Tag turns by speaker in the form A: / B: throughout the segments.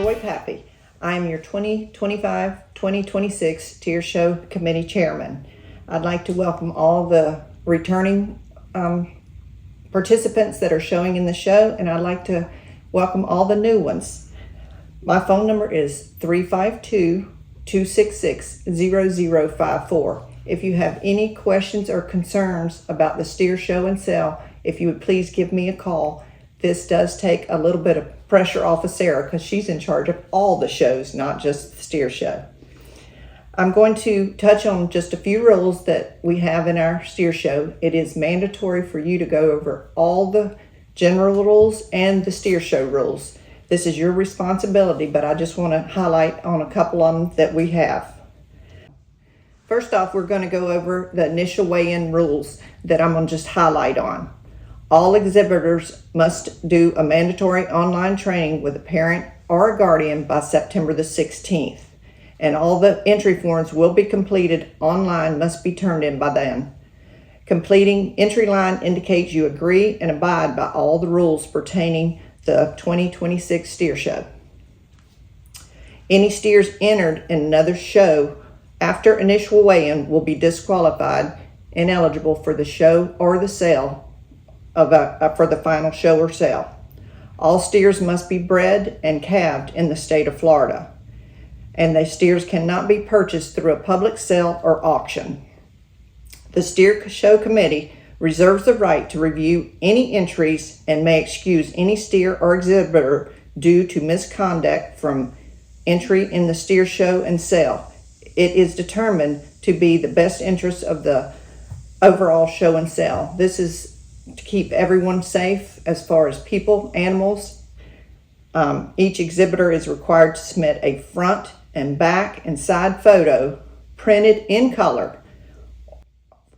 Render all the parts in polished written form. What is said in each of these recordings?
A: Joy Pappy. I am your 2025-2026 Steer Show Committee Chairman. I'd like to welcome all the returning participants that are showing in the show, and I'd like to welcome all the new ones. My phone number is 352-266-0054. If you have any questions or concerns about the steer show and sale, if you would please give me a call. This does take a little bit of pressure off of Sarah because she's in charge of all the shows, not just the steer show. I'm going to touch on just a few rules that we have in our steer show. It is mandatory for you to go over all the general rules and the steer show rules. This is your responsibility, but I just want to highlight on a couple of them that we have. First off, we're going to go over the initial weigh-in rules that I'm going to just highlight on. All exhibitors must do a mandatory online training with a parent or a guardian by September the 16th. And all the entry forms will be completed online, must be turned in by then. Completing entry line indicates you agree and abide by all the rules pertaining the 2026 steer show. Any steers entered in another show after initial weigh-in will be disqualified, ineligible for the show or the sale for the final show or sale. All steers must be bred and calved in the state of Florida, and the steers cannot be purchased through a public sale or auction. The Steer Show Committee reserves the right to review any entries and may excuse any steer or exhibitor due to misconduct from entry in the steer show and sale. It is determined to be the best interest of the overall show and sale. This is to keep everyone safe as far as people, animals. Each exhibitor is required to submit a front and back and side photo printed in color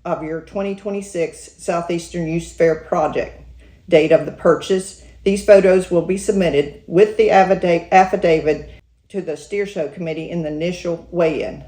A: of your 2026 Southeastern Youth Fair project date of the purchase. These photos will be submitted with the affidavit to the Steer Show Committee in the initial weigh-in.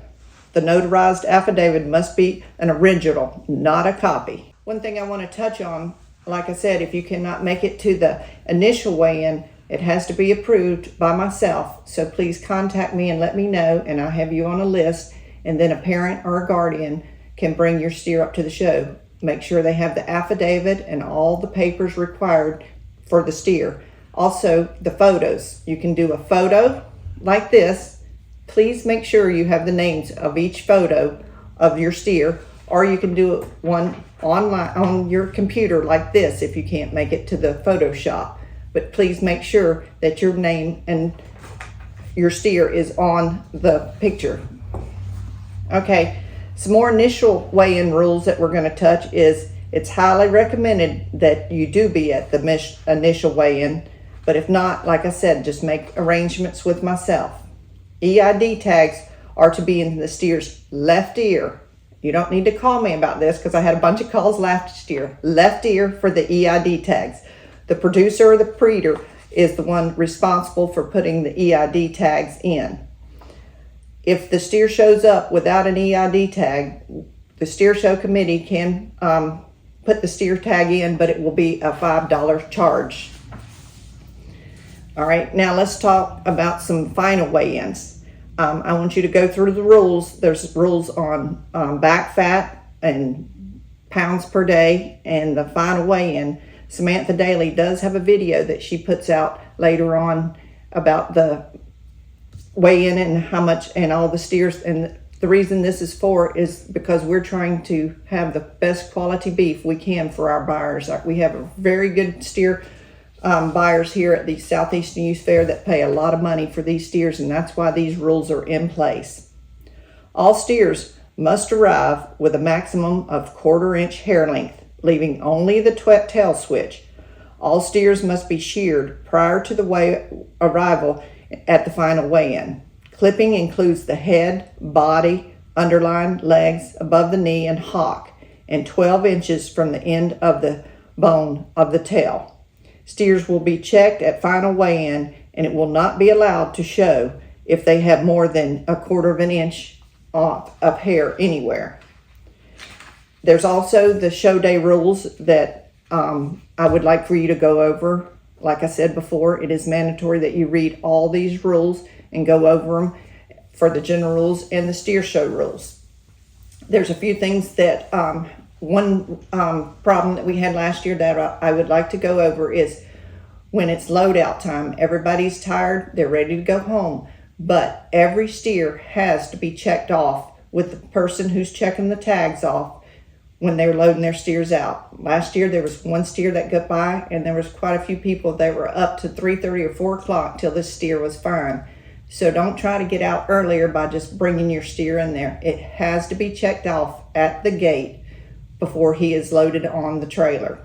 A: The notarized affidavit must be an original, not a copy. One thing I want to touch on, like I said, if you cannot make it to the initial weigh-in, it has to be approved by myself. So please contact me and let me know, and I'll have you on a list, and then a parent or a guardian can bring your steer up to the show. Make sure they have the affidavit and all the papers required for the steer. Also, the photos. You can do a photo like this. Please make sure you have the names of each photo of your steer, or you can do one online on your computer like this if you can't make it to the Photoshop. But please make sure that your name and your steer is on the picture. Okay, some more initial weigh-in rules that we're going to touch is it's highly recommended that you do be at the initial weigh-in, but if not, like I said, just make arrangements with myself. EID tags are to be in the steer's left ear. You don't need to call me about this because I had a bunch of calls last year. Left ear for the EID tags. The producer or the breeder is the one responsible for putting the EID tags in. If the steer shows up without an EID tag, the Steer Show Committee can put the steer tag in, but it will be a $5 charge. All right, now let's talk about some final weigh-ins. I want you to go through the rules. There's rules on back fat and pounds per day and the final weigh-in. Samantha Daly does have a video that she puts out later on about the weigh-in and how much and all the steers. And the reason this is for is because we're trying to have the best quality beef we can for our buyers. We have a very good steer buyers here at the Southeastern Youth Fair that pay a lot of money for these steers, and that's why these rules are in place. All steers must arrive with a maximum of 1/4 inch hair length, leaving only the tail switch. All steers must be sheared prior to the arrival at the final weigh-in. Clipping includes the head, body, underline, legs, above the knee, and hock, and 12 inches from the end of the bone of the tail. Steers will be checked at final weigh-in, and it will not be allowed to show if they have more than 1/4 inch off of hair anywhere. There's also the show day rules that I would like for you to go over. like I said before, it is mandatory that you read all these rules and go over them for the general rules and the steer show rules. There's a few things that, one problem that we had last year that I would like to go over is when it's load out time, everybody's tired, they're ready to go home, but every steer has to be checked off with the person who's checking the tags off when they're loading their steers out. Last year there was one steer that got by, and there was quite a few people that were up to 3:30 or 4 o'clock till this steer was fine. So don't try to get out earlier by just bringing your steer in there. It has to be checked off at the gate before he is loaded on the trailer.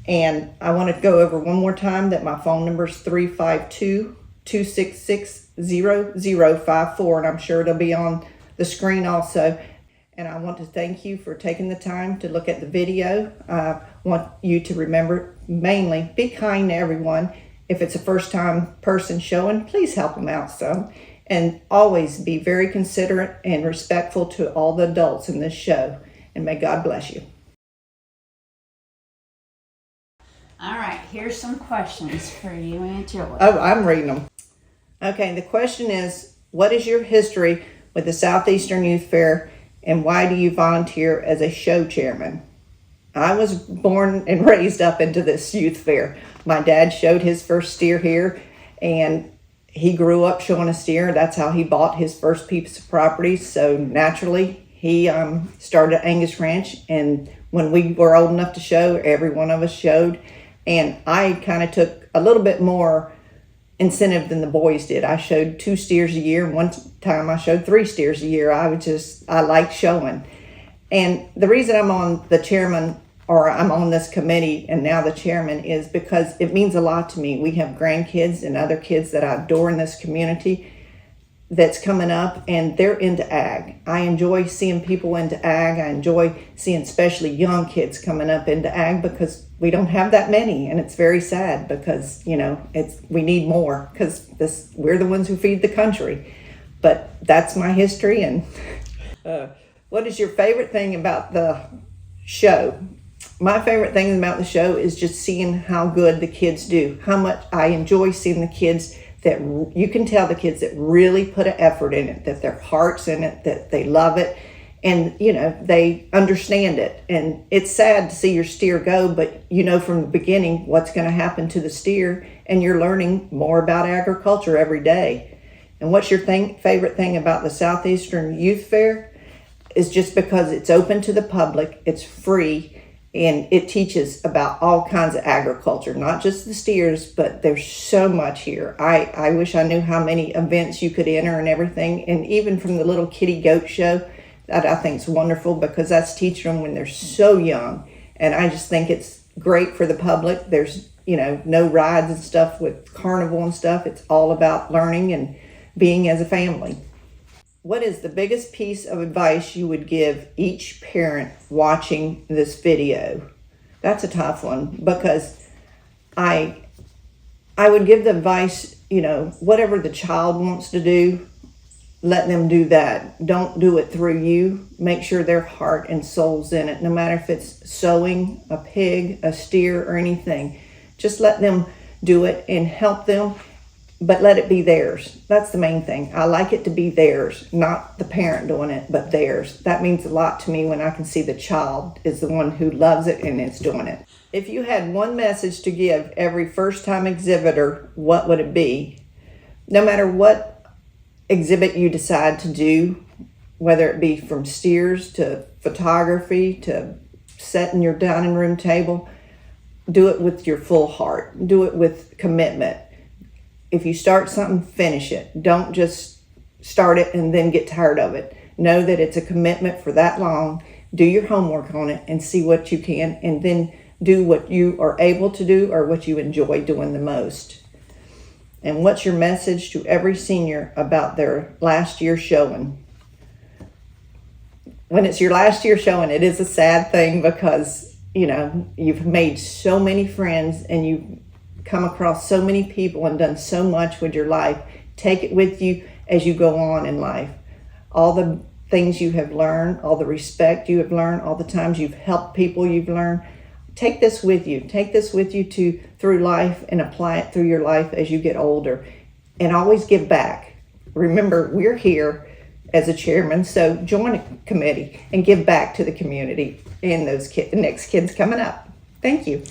A: And I want to go over one more time that my phone number is 352-266-0054, and I'm sure it'll be on the screen also. And I want to thank you for taking the time to look at the video. I want you to remember, mainly, be kind to everyone. If it's a first-time person showing, please help them out some. And always be very considerate and respectful to all the adults in this show. And may God bless you.
B: All right, here's some questions for you and Joey.
A: Oh, I'm reading them. Okay, the question is, what is your history with the Southeastern Youth Fair, and why do you volunteer as a show chairman? I was born and raised up into this youth fair. My dad showed his first steer here, and he grew up showing a steer. That's how he bought his first piece of property. So naturally, he started Angus Ranch, and when we were old enough to show, every one of us showed. And I kind of took a little bit more incentive than the boys did. I showed 2 steers a year. One time I showed 3 steers a year. I liked showing. And the reason I'm on the chairman, or I'm on this committee and now the chairman, is because it means a lot to me. We have grandkids and other kids that I adore in this community that's coming up, and they're into ag. I enjoy seeing people into ag. I enjoy seeing especially young kids coming up into ag, because we don't have that many, and it's very sad because, we need more, because we're the ones who feed the country. But that's my history. And what is your favorite thing about the show? My favorite thing about the show is just seeing how good the kids do. How much I enjoy seeing the kids that you can tell, the kids that really put an effort in it, that their heart's in it, that they love it, and they understand it. And it's sad to see your steer go, but from the beginning what's going to happen to the steer, and you're learning more about agriculture every day. And what's your favorite thing about the Southeastern Youth Fair? Is just because it's open to the public, it's free, and it teaches about all kinds of agriculture, not just the steers, but there's so much here. I wish I knew how many events you could enter and everything. And even from the little kitty goat show, that I think is wonderful, because that's teaching them when they're so young. And I just think it's great for the public. There's, no rides and stuff with carnival and stuff. It's all about learning and being as a family. What is the biggest piece of advice you would give each parent watching this video? That's a tough one, because I would give the advice, whatever the child wants to do, let them do that. Don't do it through you. Make sure their heart and soul's in it, no matter if it's sewing, a pig, a steer, or anything. Just let them do it and help them. But let it be theirs. That's the main thing. I like it to be theirs, not the parent doing it, but theirs. That means a lot to me when I can see the child is the one who loves it and is doing it. If you had one message to give every first-time exhibitor, what would it be? No matter what exhibit you decide to do, whether it be from steers to photography to setting your dining room table, do it with your full heart. Do it with commitment. If you start something, finish it. Don't just start it and then get tired of it. Know that it's a commitment for that long. Do your homework on it and see what you can, and then do what you are able to do or what you enjoy doing the most. And what's your message to every senior about their last year showing? When it's your last year showing, it is a sad thing, because, you've made so many friends and you've come across so many people and done so much with your life. Take it with you as you go on in life. All the things you have learned, all the respect you have learned, all the times you've helped people you've learned, take this with you. Take this with you through life and apply it through your life as you get older. And always give back. Remember, we're here as a chairman, so join a committee and give back to the community and those next kids coming up. Thank you.